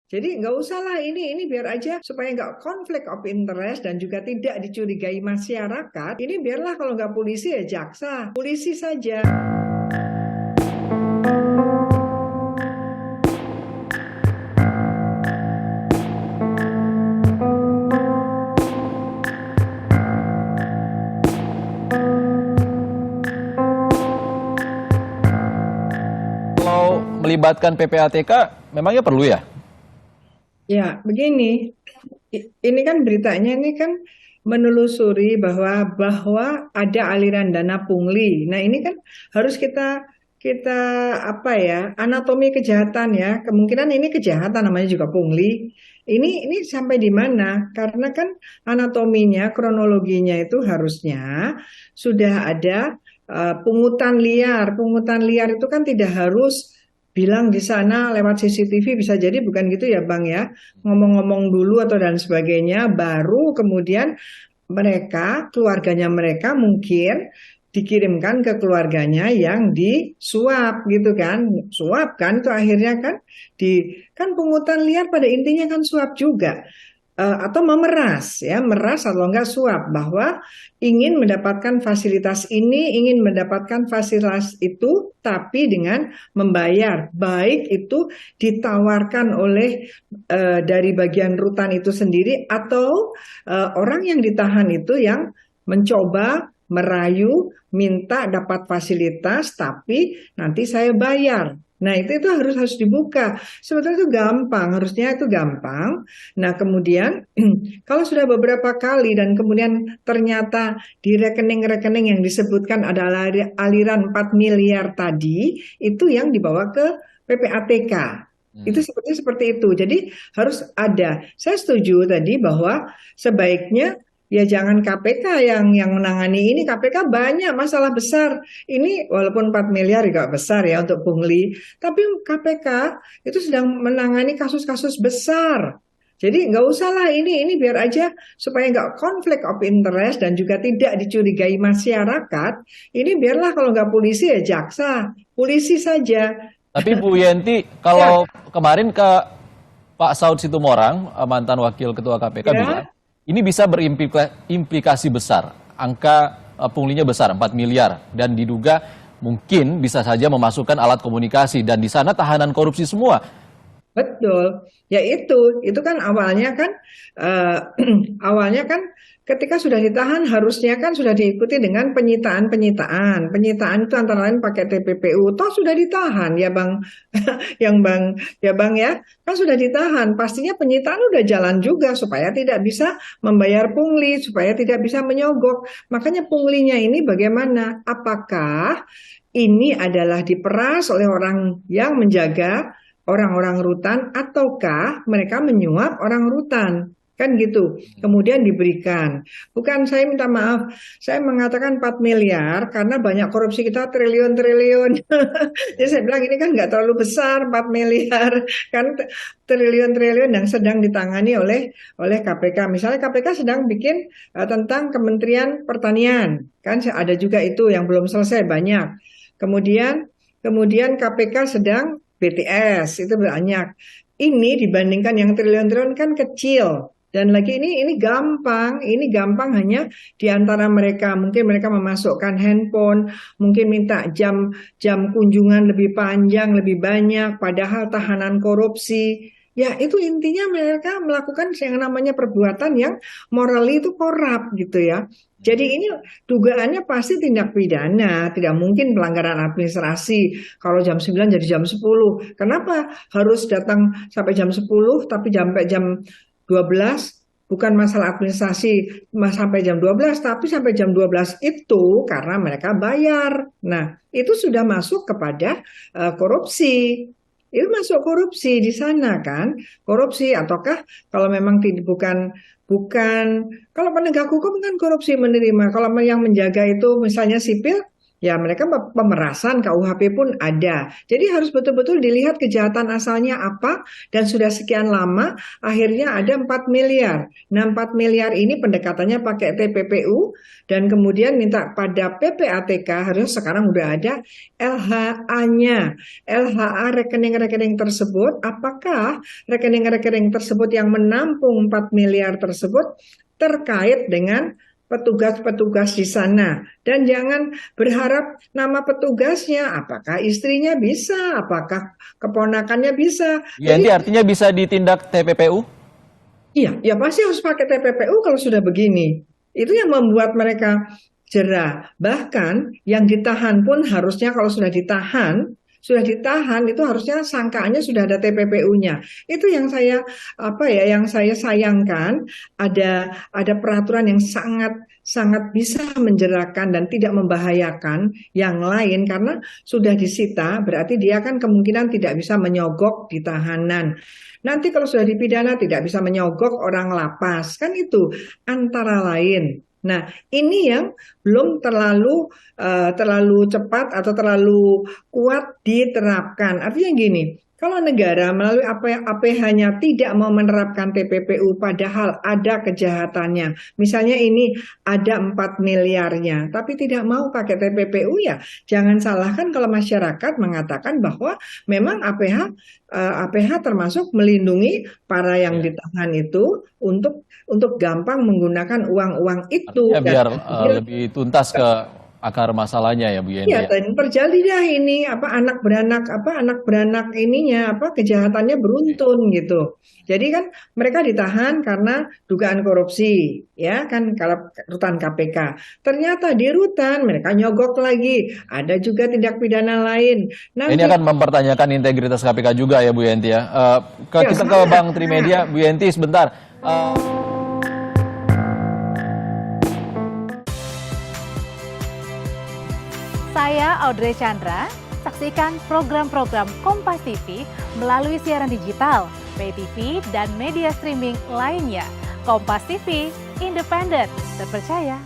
Jadi nggak usah lah ini biar aja supaya nggak konflik of interest dan juga tidak dicurigai masyarakat. Ini biarlah kalau nggak polisi ya jaksa, polisi saja. Kalau melibatkan PPATK, memangnya perlu ya? Ya, begini. Ini kan beritanya ini kan menelusuri bahwa ada aliran dana pungli. Nah, ini kan harus kita kita apa ya, anatomi kejahatan ya. Kemungkinan ini kejahatan namanya juga pungli. Ini sampai di mana? Karena kan anatominya, kronologinya itu harusnya sudah ada pungutan liar. Pungutan liar itu kan tidak harus bilang di sana lewat CCTV, bisa jadi bukan gitu ya Bang ya, ngomong-ngomong dulu atau dan sebagainya, baru kemudian mereka, keluarganya mereka mungkin dikirimkan ke keluarganya yang disuap gitu kan, suap kan itu akhirnya kan kan pungutan liar pada intinya kan suap juga. Atau memeras ya, meras atau enggak suap, bahwa ingin mendapatkan fasilitas ini, ingin mendapatkan fasilitas itu, tapi dengan membayar, baik itu ditawarkan oleh dari bagian rutan itu sendiri atau orang yang ditahan itu yang mencoba merayu minta dapat fasilitas tapi nanti saya bayar. Nah, itu harus harus dibuka. Sebetulnya itu gampang, harusnya itu gampang. Nah, kemudian kalau sudah beberapa kali dan kemudian ternyata di rekening-rekening yang disebutkan ada aliran 4 miliar tadi, itu yang dibawa ke PPATK. Itu seperti seperti itu. Jadi harus ada. Saya setuju tadi bahwa sebaiknya ya jangan KPK yang menangani ini. KPK banyak masalah besar. Ini walaupun 4 miliar juga besar ya untuk pungli, tapi KPK itu sedang menangani kasus-kasus besar. Jadi nggak usah lah ini biar aja supaya nggak konflik of interest dan juga tidak dicurigai masyarakat. Ini biarlah kalau nggak polisi ya jaksa, polisi saja. Tapi Bu Yenti, Ya, kalau kemarin ke Pak Saud Situmorang, mantan Wakil Ketua KPK bilang, ya. ini bisa berimplikasi besar. Angka punglinya besar, 4 miliar. Dan diduga mungkin bisa saja memasukkan alat komunikasi. Dan di sana tahanan korupsi semua. Betul, ya itu kan awalnya kan eh, awalnya kan ketika sudah ditahan harusnya kan sudah diikuti dengan penyitaan. Penyitaan itu antara lain pakai TPPU. Toh sudah ditahan ya Bang, yang Bang ya, kan sudah ditahan. Pastinya penyitaan udah jalan juga supaya tidak bisa membayar pungli, supaya tidak bisa menyogok. Makanya punglinya ini bagaimana? Apakah ini adalah diperas oleh orang yang menjaga orang-orang rutan ataukah mereka menyuap orang rutan, kan gitu, kemudian diberikan. Bukan saya minta maaf, saya mengatakan 4 miliar karena banyak korupsi kita triliun-triliun. Jadi saya bilang ini kan nggak terlalu besar 4 miliar kan, triliun-triliun yang sedang ditangani oleh KPK. Misalnya KPK sedang bikin tentang Kementerian Pertanian, kan ada juga itu yang belum selesai banyak. Kemudian kemudian KPK sedang BTS itu banyak. Ini dibandingkan yang triliun-triliun kan kecil. Dan lagi ini gampang hanya di antara mereka. Mungkin mereka memasukkan handphone, mungkin minta jam kunjungan lebih panjang, lebih banyak, padahal tahanan korupsi. Ya, itu intinya mereka melakukan yang namanya perbuatan yang morally itu korup gitu ya. Jadi ini dugaannya pasti tindak pidana, tidak mungkin pelanggaran administrasi. Kalau jam 9 jadi jam 10. Kenapa harus datang sampai jam 10 tapi sampai jam 12? Bukan masalah administrasi sampai jam 12, tapi sampai jam 12 itu karena mereka bayar. Nah, itu sudah masuk kepada korupsi. Itu masuk korupsi di sana kan? Korupsi ataukah kalau memang tidak bukan kalau penegak hukum kan korupsi menerima. Kalau yang menjaga itu misalnya sipil, Ya, mereka pemerasan, KUHP pun ada. Jadi harus betul-betul dilihat kejahatan asalnya apa, dan sudah sekian lama, akhirnya ada 4 miliar. Nah, 4 miliar ini pendekatannya pakai TPPU, dan kemudian minta pada PPATK, harus sekarang udah ada LHA-nya. LHA rekening-rekening tersebut, apakah rekening-rekening tersebut yang menampung 4 miliar tersebut terkait dengan petugas-petugas di sana, dan jangan berharap nama petugasnya, apakah istrinya bisa, apakah keponakannya bisa. Bu Yanti, Jadi artinya bisa ditindak TPPU? iya, ya pasti harus pakai TPPU kalau sudah begini. Itu yang membuat mereka jerah. Bahkan yang ditahan pun harusnya kalau sudah ditahan itu harusnya sangkaannya sudah ada TPPU-nya. Itu yang saya yang saya sayangkan, ada peraturan yang sangat sangat bisa menjeratkan dan tidak membahayakan yang lain, karena sudah disita berarti dia kan kemungkinan tidak bisa menyogok di tahanan. Nanti kalau sudah dipidana tidak bisa menyogok orang lapas, kan itu antara lain. Nah, ini yang belum terlalu cepat atau terlalu kuat diterapkan. Artinya gini, kalau negara melalui APH-nya tidak mau menerapkan TPPU padahal ada kejahatannya, misalnya ini ada 4 miliarnya, tapi tidak mau pakai TPPU, ya jangan salahkan kalau masyarakat mengatakan bahwa memang APH termasuk melindungi para yang ditahan itu untuk gampang menggunakan uang-uang itu. Artinya Dan biar lebih tuntas ke akar masalahnya ya Bu Yanti ya, ya. dan terjadi dah ini anak beranak ininya kejahatannya beruntun gitu. Jadi kan mereka ditahan karena dugaan korupsi, ya kan, kalau rutan KPK. Ternyata di rutan mereka nyogok lagi, ada juga tindak pidana lain. Ini Nanti akan mempertanyakan integritas KPK juga ya Bu Yanti ya. ya Kita ke sangat. Bang Trimedia, Bu Yanti sebentar. Saya Audrey Chandra, saksikan program-program Kompas TV melalui siaran digital, pay TV, dan media streaming lainnya. Kompas TV, independen, terpercaya.